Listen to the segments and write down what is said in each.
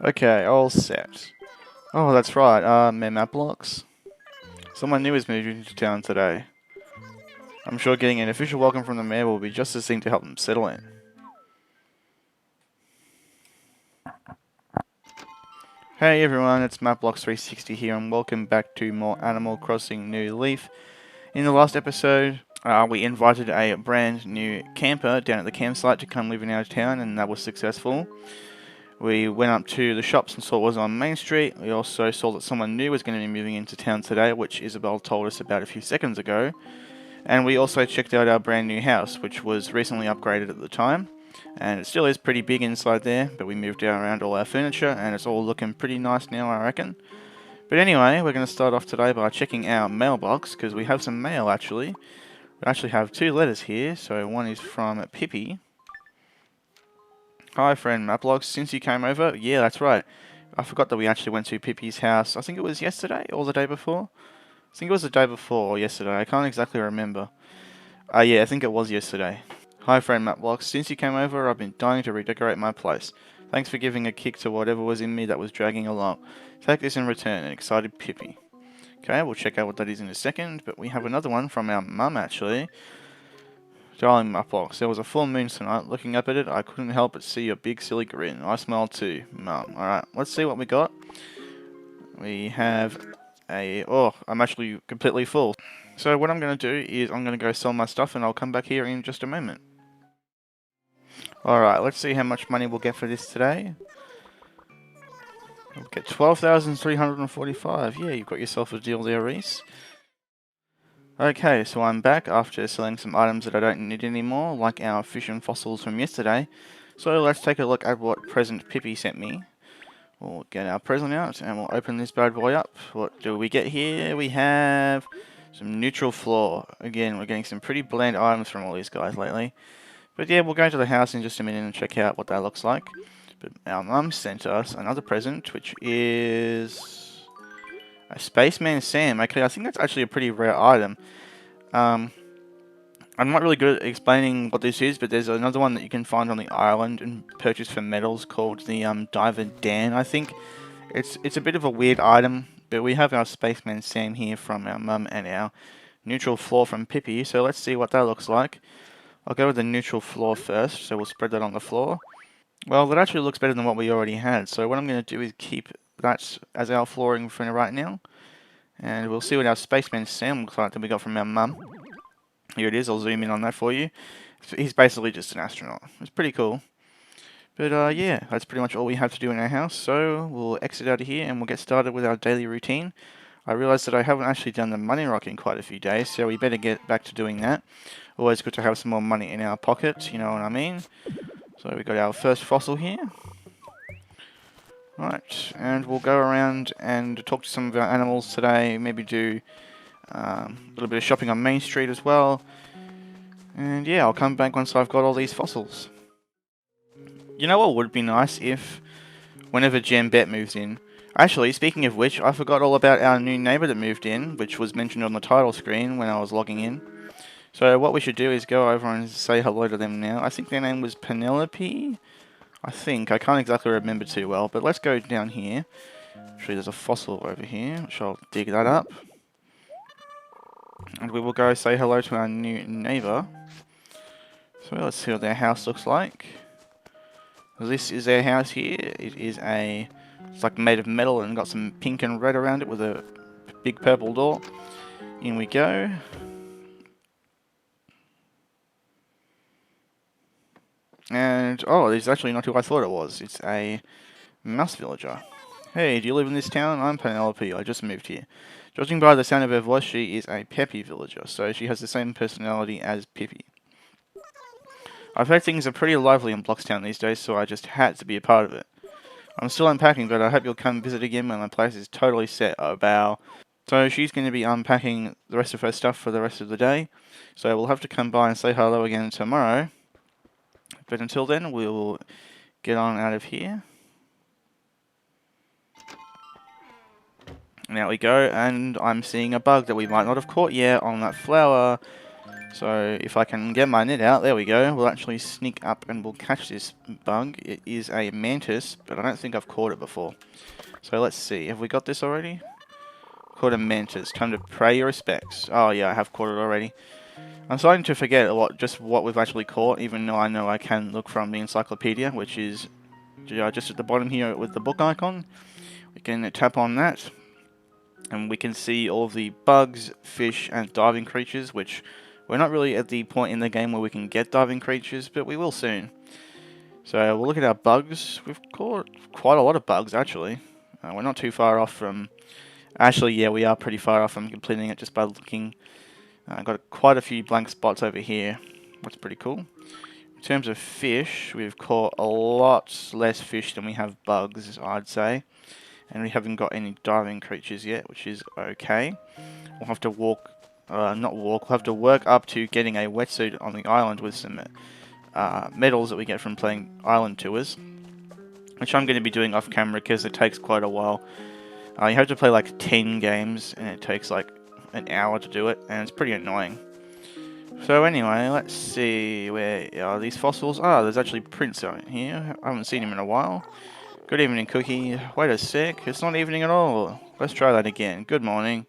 Okay, all set. Oh, that's right, map blocks. Someone new is moving into town today. I'm sure getting an official welcome from the mayor will be just the thing to help them settle in. Hey everyone, it's Mapblocks360 here and welcome back to more Animal Crossing New Leaf. In the last episode, we invited a brand new camper down at the campsite to come live in our town, and that was successful. We went up to the shops and saw what was on Main Street. We also saw that someone new was going to be moving into town today, which Isabel told us about a few seconds ago. And we also checked out our brand new house, which was recently upgraded at the time. And it still is pretty big inside there, but we moved around all our furniture and it's all looking pretty nice now, I reckon. But anyway, we're going to start off today by checking our mailbox, because we have some mail actually. We actually have two letters here, so one is from Pippi. Hi friend Maplogs, since you came over, yeah that's right. I forgot that we actually went to Pippi's house, I think it was yesterday or the day before? I think it was the day before or yesterday, I can't exactly remember. Yeah, I think it was yesterday. Hi friend Mapbox, since you came over I've been dying to redecorate my place. Thanks for giving a kick to whatever was in me that was dragging along. Take this in return, an excited Pippi. Okay, we'll check out what that is in a second, but we have another one from our mum actually. Darling Mapbox, there was a full moon tonight. Looking up at it, I couldn't help but see your big silly grin. I smiled too, Mum. Alright, let's see what we got. We have I'm actually completely full. So what I'm going to do is I'm going to go sell my stuff and I'll come back here in just a moment. Alright, let's see how much money we'll get for this today. We'll get 12,345. Yeah, you've got yourself a deal there, Reese. Okay, so I'm back after selling some items that I don't need anymore, like our fish and fossils from yesterday. So let's take a look at what present Pippi sent me. We'll get our present out and we'll open this bad boy up. What do we get here? We have some neutral floor. Again, we're getting some pretty bland items from all these guys lately. But yeah, we'll go to the house in just a minute and check out what that looks like. But our mum sent us another present, which is a Spaceman Sam. Okay, I think that's actually a pretty rare item. I'm not really good at explaining what this is, but there's another one that you can find on the island and purchase for medals called the Diver Dan, I think. It's a bit of a weird item, but we have our Spaceman Sam here from our mum and our neutral floor from Pippi, so let's see what that looks like. I'll go with the neutral floor first, so we'll spread that on the floor. Well, that actually looks better than what we already had, so what I'm going to do is keep that as our flooring for right now. And we'll see what our Spaceman Sam looks like that we got from our mum. Here it is, I'll zoom in on that for you. He's basically just an astronaut. It's pretty cool. But yeah, that's pretty much all we have to do in our house, so we'll exit out of here and we'll get started with our daily routine. I realised that I haven't actually done the money rock in quite a few days, so we better get back to doing that. Always good to have some more money in our pocket, you know what I mean? So we got our first fossil here. Right, and we'll go around and talk to some of our animals today, maybe do a little bit of shopping on Main Street as well. And yeah, I'll come back once I've got all these fossils. You know what would be nice if, whenever Jambette moves in... Actually, speaking of which, I forgot all about our new neighbour that moved in, which was mentioned on the title screen when I was logging in. So what we should do is go over and say hello to them now. I think their name was Penelope? I can't exactly remember too well, but let's go down here. Actually, there's a fossil over here, which I'll dig that up. And we will go say hello to our new neighbour. So let's see what their house looks like. This is their house here. It's like made of metal and got some pink and red around it with a big purple door. In we go. And, oh, it's actually not who I thought it was. It's a mouse villager. Hey, do you live in this town? I'm Penelope. I just moved here. Judging by the sound of her voice, she is a peppy villager, so she has the same personality as Pippi. I've heard things are pretty lively in Bloxtown these days, so I just had to be a part of it. I'm still unpacking, but I hope you'll come visit again when my place is totally set. Oh, bow. So she's going to be unpacking the rest of her stuff for the rest of the day, so we'll have to come by and say hello again tomorrow. But until then, we'll get on out of here. And out we go, and I'm seeing a bug that we might not have caught yet on that flower. So if I can get my net out, there we go. We'll actually sneak up and we'll catch this bug. It is a mantis, but I don't think I've caught it before. So let's see. Have we got this already? Caught a mantis. Time to pay your respects. Oh yeah, I have caught it already. I'm starting to forget a lot, just what we've actually caught, even though I know I can look from the encyclopedia, which is just at the bottom here with the book icon. We can tap on that, and we can see all of the bugs, fish, and diving creatures, which we're not really at the point in the game where we can get diving creatures, but we will soon. So we'll look at our bugs. We've caught quite a lot of bugs, actually. We're not too far off from... Actually, yeah, we are pretty far off from completing it just by looking. I've got quite a few blank spots over here. That's pretty cool. In terms of fish, we've caught a lot less fish than we have bugs, I'd say. And we haven't got any diving creatures yet, which is okay. We'll have to we'll have to work up to getting a wetsuit on the island with some medals that we get from playing island tours. Which I'm going to be doing off camera because it takes quite a while. You have to play like 10 games and it takes like an hour to do it, and it's pretty annoying. So anyway, let's see, where are these fossils? Ah, there's actually Prince out here. I haven't seen him in a while. Good evening, Cookie. Wait a sec, it's not evening at all. Let's try that again. Good morning.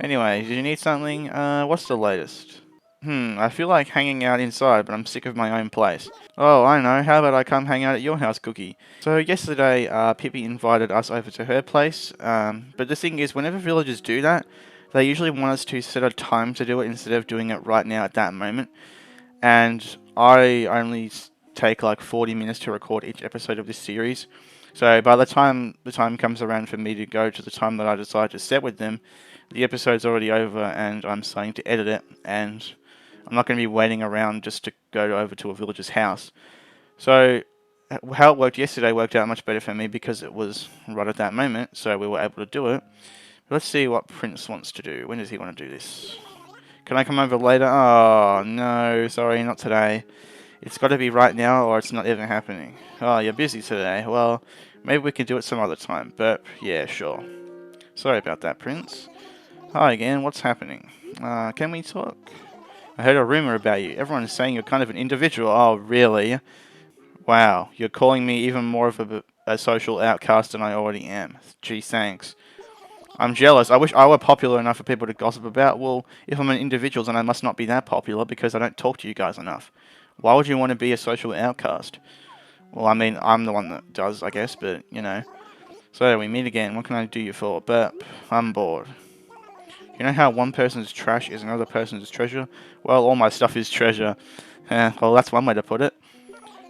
Anyway, did you need something? What's the latest? I feel like hanging out inside, but I'm sick of my own place. Oh, I know. How about I come hang out at your house, Cookie? So yesterday, Pippi invited us over to her place. But the thing is, whenever villagers do that, they usually want us to set a time to do it instead of doing it right now at that moment. And I only take like 40 minutes to record each episode of this series. So by the time comes around for me to go to the time that I decide to set with them, the episode's already over and I'm starting to edit it, and I'm not going to be waiting around just to go over to a villager's house. So how it worked yesterday worked out much better for me because it was right at that moment, so we were able to do it. Let's see what Prince wants to do. When does he want to do this? Can I come over later? Oh, no, sorry, not today. It's got to be right now or it's not even happening. Oh, you're busy today. Well, maybe we can do it some other time, but yeah, sure. Sorry about that, Prince. Hi again, what's happening? Can we talk? I heard a rumor about you. Everyone is saying you're kind of an individual. Oh, really? Wow, you're calling me even more of a social outcast than I already am. Gee, thanks. I'm jealous. I wish I were popular enough for people to gossip about. Well, if I'm an individual, then I must not be that popular because I don't talk to you guys enough. Why would you want to be a social outcast? Well, I mean, I'm the one that does, I guess, but, you know. So, we meet again. What can I do you for? Burp. I'm bored. You know how one person's trash is another person's treasure? Well, all my stuff is treasure. Well, that's one way to put it.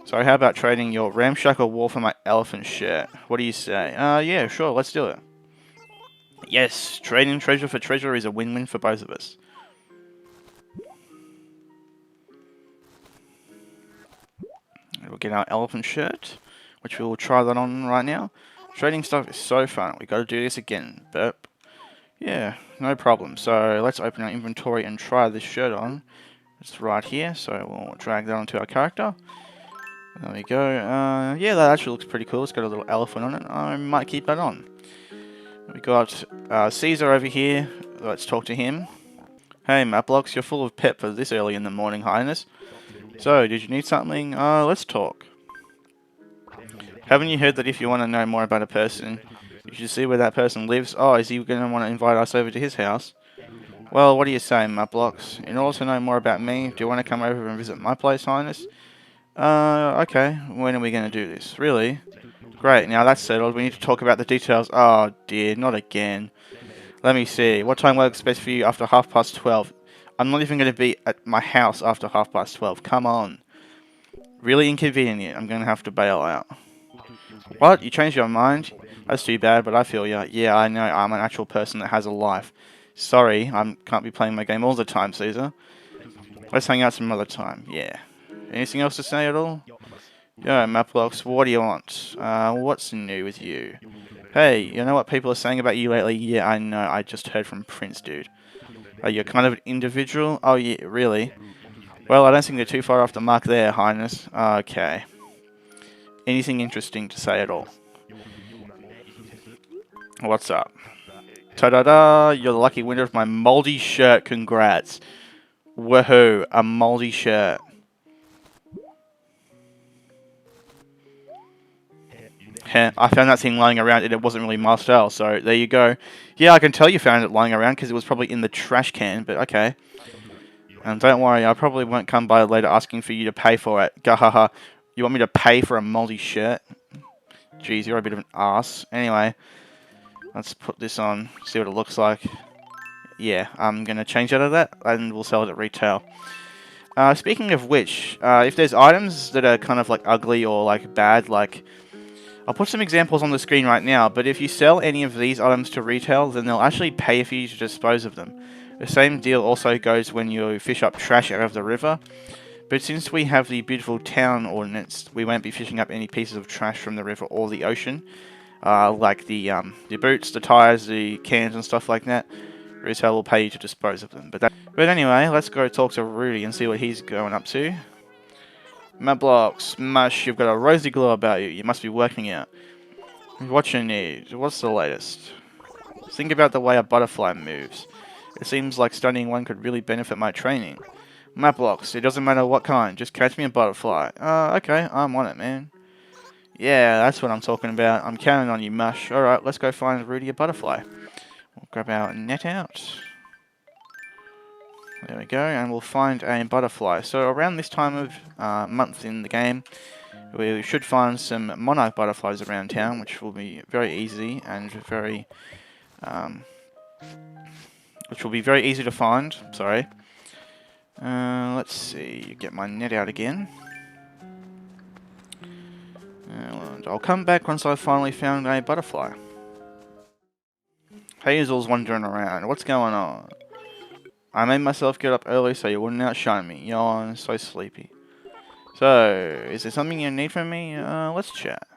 So, how about trading your ramshackle wall for my elephant shirt? What do you say? Yeah, sure, let's do it. Yes, trading treasure for treasure is a win-win for both of us. We'll get our elephant shirt, which we will try that on right now. Trading stuff is so fun. We got to do this again. Burp. Yeah, no problem. So let's open our inventory and try this shirt on. It's right here, so we'll drag that onto our character. There we go. Yeah, that actually looks pretty cool. It's got a little elephant on it. I might keep that on. We got Caesar over here. Let's talk to him. Hey, Mapblocks, you're full of pep for this early in the morning, Highness. So, did you need something? Let's talk. Haven't you heard that if you want to know more about a person, you should see where that person lives? Oh, is he going to want to invite us over to his house? Well, what do you say, Mapblocks? In order to know more about me, do you want to come over and visit my place, Highness? Okay. When are we going to do this? Really? Great, now that's settled. We need to talk about the details. Oh dear, not again. Let me see. What time works best for you after 12:30? I'm not even going to be at my house after 12:30. Come on. Really inconvenient. I'm going to have to bail out. What? You changed your mind? That's too bad, but I feel ya. Yeah, I know. I'm an actual person that has a life. Sorry, I can't be playing my game all the time, Caesar. Let's hang out some other time. Yeah. Anything else to say at all? Yo, Mapblocks, what do you want? What's new with you? Hey, you know what people are saying about you lately? Yeah, I know. I just heard from Prince, dude. You're kind of an individual? Oh, yeah, really? Well, I don't think they're too far off the mark there, Highness. Okay. Anything interesting to say at all? What's up? Ta-da-da! You're the lucky winner of my moldy shirt. Congrats. Woohoo, a moldy shirt. Heh, I found that thing lying around and it wasn't really my style, so there you go. Yeah, I can tell you found it lying around because it was probably in the trash can, but okay. And don't worry, I probably won't come by later asking for you to pay for it. Gahaha. You want me to pay for a moldy shirt? Jeez, you're a bit of an ass. Anyway, let's put this on, see what it looks like. Yeah, I'm going to change out of that and we'll sell it at retail. Speaking of which, if there's items that are kind of like ugly or like bad, like I'll put some examples on the screen right now, but if you sell any of these items to retail, then they'll actually pay for you to dispose of them. The same deal also goes when you fish up trash out of the river, but since we have the beautiful town ordinance, we won't be fishing up any pieces of trash from the river or the ocean, like the boots, the tires, the cans and stuff like that. Retail will pay you to dispose of them. But anyway, let's go talk to Rudy and see what he's going up to. Mablox, Mush, you've got a rosy glow about you. You must be working out. What you need? What's the latest? Think about the way a butterfly moves. It seems like studying one could really benefit my training. Mapblocks, it doesn't matter what kind, just catch me a butterfly. Okay, I'm on it, man. Yeah, that's what I'm talking about. I'm counting on you, Mush. Alright, let's go find Rudy a butterfly. We'll grab our net out. There we go, and we'll find a butterfly. So around this time of month in the game, we should find some monarch butterflies around town, which will be very easy and very, which will be very easy to find. Sorry. Let's see. Get my net out again. And I'll come back once I've finally found a butterfly. Hazel's wandering around. What's going on? I made myself get up early so you wouldn't outshine me. Yawn, so sleepy. So, is there something you need from me? Let's chat.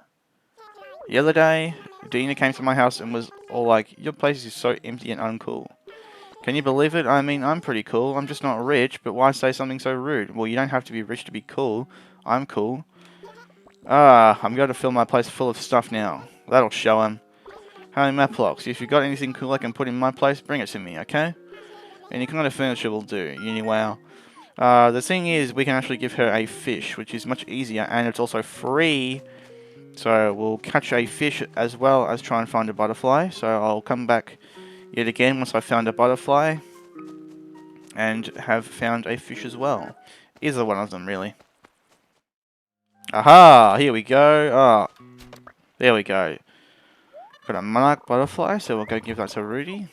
The other day, Dina came to my house and was all like, your place is so empty and uncool. Can you believe it? I mean, I'm pretty cool. I'm just not rich, but why say something so rude? Well, you don't have to be rich to be cool. I'm cool. I'm going to fill my place full of stuff now. That'll show him. Hey, Maplocks, if you got anything cool I can put in my place, bring it to me, okay? Any kind of furniture will do. Wow. The thing is, we can actually give her a fish, which is much easier, and it's also free. So we'll catch a fish as well as try and find a butterfly. So I'll come back yet again once I've found a butterfly and have found a fish as well. Either one of them, really. Aha! Here we go. Oh, there we go. Got a monarch butterfly, so we'll go give that to Rudy.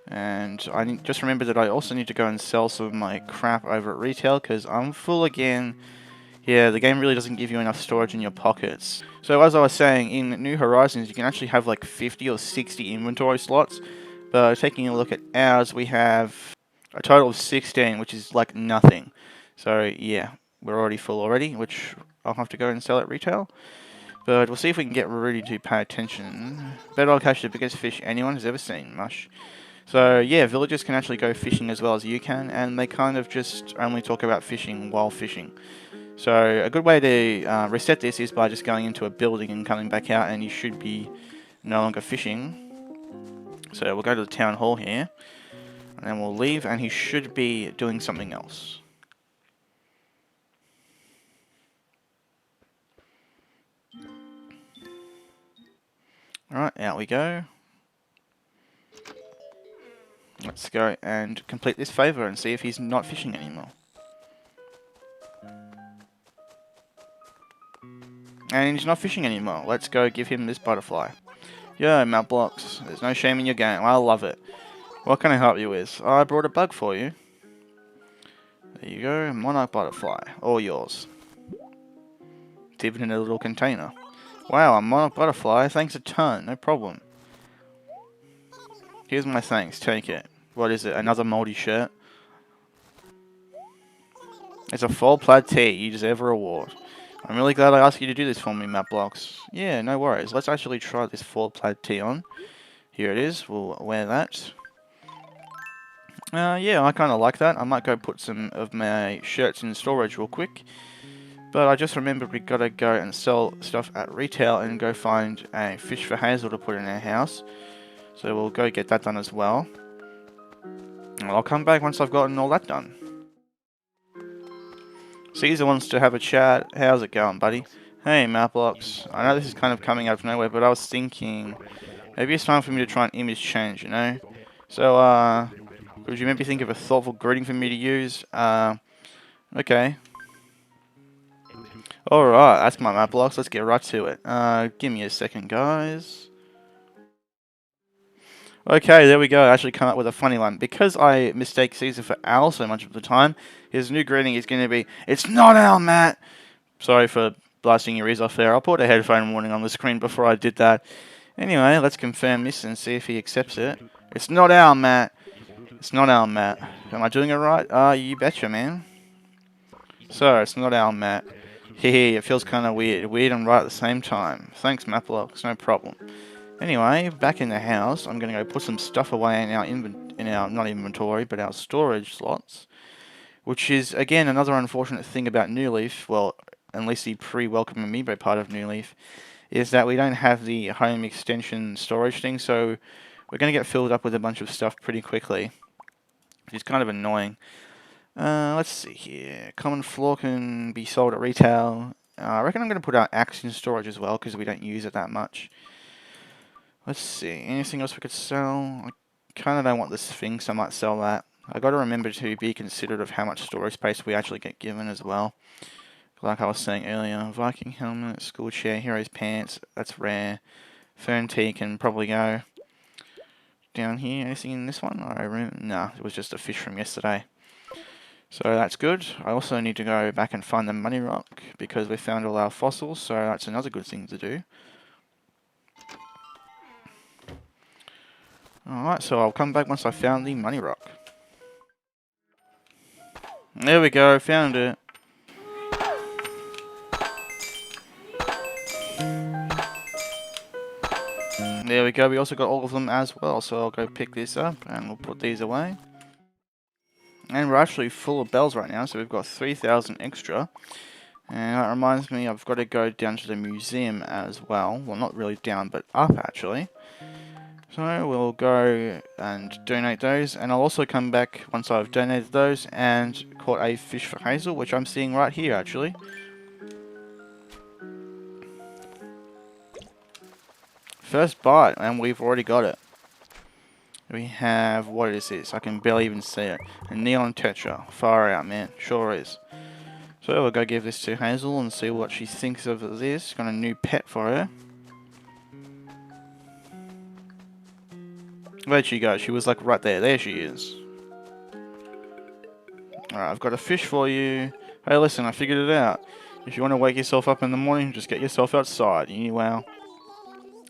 And I just remember that I also need to go and sell some of my crap over at retail because I'm full again. Yeah, the game really doesn't give you enough storage in your pockets. So as I was saying, in New Horizons you can actually have like 50 or 60 inventory slots. But taking a look at ours, we have a total of 16, which is like nothing. So yeah, we're already full already, which I'll have to go and sell at retail. But we'll see if we can get Rudy to pay attention. Bet I'll catch the biggest fish anyone has ever seen, Mush. So yeah, villagers can actually go fishing as well as you can, and they kind of just only talk about fishing while fishing. So a good way to reset this is by just going into a building and coming back out, and you should be no longer fishing. So we'll go to the town hall here, and then we'll leave, and he should be doing something else. Alright, out we go. Let's go and complete this favour and see if he's not fishing anymore. And he's not fishing anymore. Let's go give him this butterfly. Yo, Mount Blocks. There's no shame in your game. I love it. What can I help you with? Oh, I brought a bug for you. There you go. Monarch butterfly. All yours. It's even in a little container. Wow, a monarch butterfly. Thanks a ton. No problem. Here's my thanks. Take it. What is it? Another moldy shirt? It's a full plaid tee. You deserve a reward. I'm really glad I asked you to do this for me, Mapblocks. Yeah, no worries. Let's actually try this full plaid tee on. Here it is. We'll wear that. Yeah, I kind of like that. I might go put some of my shirts in storage real quick. But I just remembered we gotta go and sell stuff at retail and go find a fish for Hazel to put in our house. So we'll go get that done as well. And I'll come back once I've gotten all that done. Caesar wants to have a chat. How's it going, buddy? Hey, Mapbox. I know this is kind of coming out of nowhere, but I was thinking maybe it's time for me to try an image change, you know? So, could you maybe think of a thoughtful greeting for me to use? Okay. Alright, that's my Mapbox. Let's get right to it. Give me a second, guys. Okay, there we go. I actually come up with a funny one. Because I mistake Caesar for Al so much of the time, his new greeting is going to be, "It's not Al, Matt!" Sorry for blasting your ears off there. I'll put a headphone warning on the screen before I did that. Anyway, let's confirm this and see if he accepts it. It's not Al, Matt. It's not Al, Matt. Am I doing it right? You betcha, man. So, it's not Al, Matt. Hehe, it feels kind of weird. Weird and right at the same time. Thanks, Maplox. No problem. Anyway, back in the house, I'm going to go put some stuff away in our not inventory, but our storage slots. Which is, again, another unfortunate thing about New Leaf. Well, at least the pre-welcome amiibo part of New Leaf, is that we don't have the home extension storage thing, so we're going to get filled up with a bunch of stuff pretty quickly, which is kind of annoying. Let's see here. Common floor can be sold at retail. I reckon I'm going to put our axe in storage as well, because we don't use it that much. Let's see. Anything else we could sell? I kind of don't want this thing, so I might sell that. I got to remember to be considerate of how much storage space we actually get given as well. Like I was saying earlier, Viking helmet, school chair, hero's pants, that's rare. Fern tea can probably go. Down here, anything in this one? No, it was just a fish from yesterday. So that's good. I also need to go back and find the money rock because we found all our fossils, so that's another good thing to do. Alright, so I'll come back once I found the money rock. There we go, found it. There we go, we also got all of them as well, so I'll go pick this up and we'll put these away. And we're actually full of bells right now, so we've got 3,000 extra. And that reminds me, I've got to go down to the museum as well. Well, not really down, but up actually. So we'll go and donate those, and I'll also come back once I've donated those and caught a fish for Hazel, which I'm seeing right here actually. First bite, and we've already got it. We have, what is this? I can barely even see it. A neon tetra. Far out, man. Sure is. So we'll go give this to Hazel and see what she thinks of this. Got a new pet for her. Where'd she go? She was like right there. There she is. Alright, I've got a fish for you. Hey, listen, I figured it out. If you want to wake yourself up in the morning, just get yourself outside. Wow.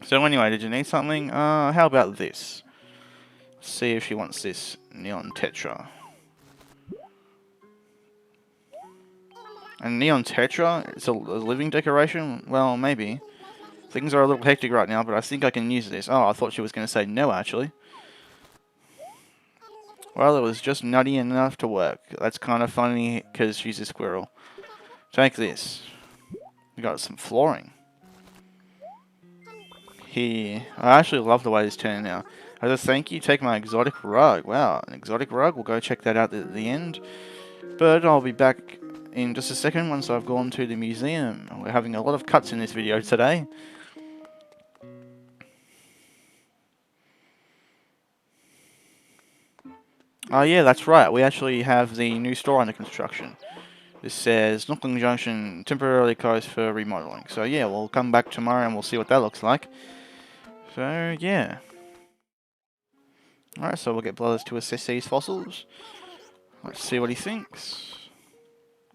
So anyway, did you need something? How about this? Let's see if she wants this neon tetra. A neon tetra? It's a living decoration? Well, maybe. Things are a little hectic right now, but I think I can use this. Oh, I thought she was going to say no, actually. Well, it was just nutty enough to work. That's kind of funny, because she's a squirrel. Take this. We got some flooring. Here. I actually love the way this turned out. As a thank you, take my exotic rug. Wow, an exotic rug. We'll go check that out at the end. But I'll be back in just a second once I've gone to the museum. We're having a lot of cuts in this video today. Oh yeah, that's right. We actually have the new store under construction. This says Nooklin Junction temporarily closed for remodeling. So yeah, we'll come back tomorrow and we'll see what that looks like. So yeah. Alright, so we'll get Blathers to assess these fossils. Let's see what he thinks.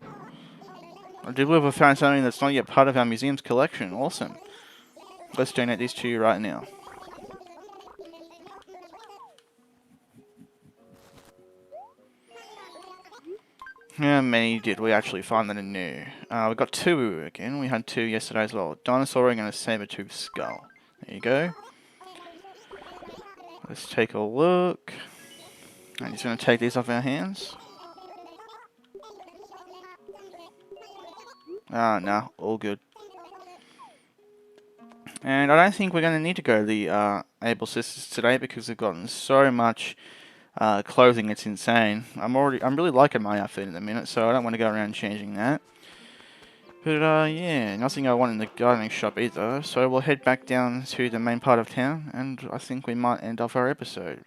I do believe we found something that's not yet part of our museum's collection. Awesome. Let's donate these to you right now. How many did we actually find that are new? We got 2 again. We had 2 yesterday as well. Dinosaur ring and a saber-tooth skull. There you go. Let's take a look. I'm just going to take these off our hands. No, all good. And I don't think we're going to need to go to the Able Sisters today because we've gotten so much clothing. It's insane. I'm really liking my outfit in the minute, so I don't want to go around changing that. But yeah, nothing I want in the gardening shop either. So we'll head back down to the main part of town, and I think we might end off our episode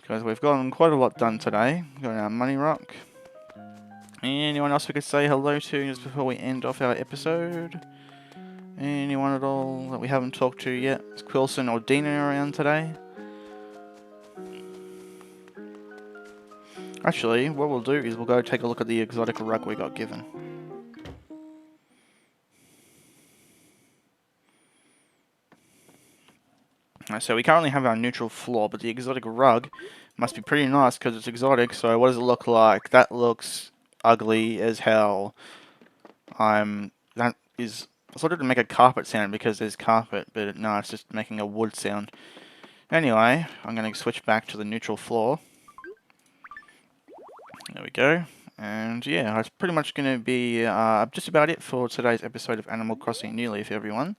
because we've gotten quite a lot done today. Got our money rock. Anyone else we could say hello to just before we end off our episode? Anyone at all that we haven't talked to yet? Is Quilson or Dina around today? Actually, what we'll do is we'll go take a look at the exotic rug we got given. So we currently have our neutral floor, but the exotic rug must be pretty nice because it's exotic. So what does it look like? That looks ugly as hell. That is sort of to make a carpet sound because there's carpet, but no, it's just making a wood sound. Anyway, I'm going to switch back to the neutral floor. There we go. And yeah, that's pretty much going to be just about it for today's episode of Animal Crossing New Leaf, everyone.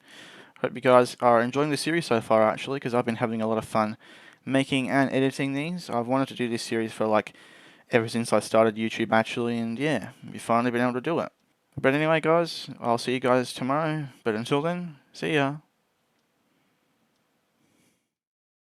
Hope you guys are enjoying the series so far, actually, because I've been having a lot of fun making and editing these. I've wanted to do this series for like ever since I started YouTube, actually, and yeah, we've finally been able to do it. But anyway, guys, I'll see you guys tomorrow. But until then, see ya.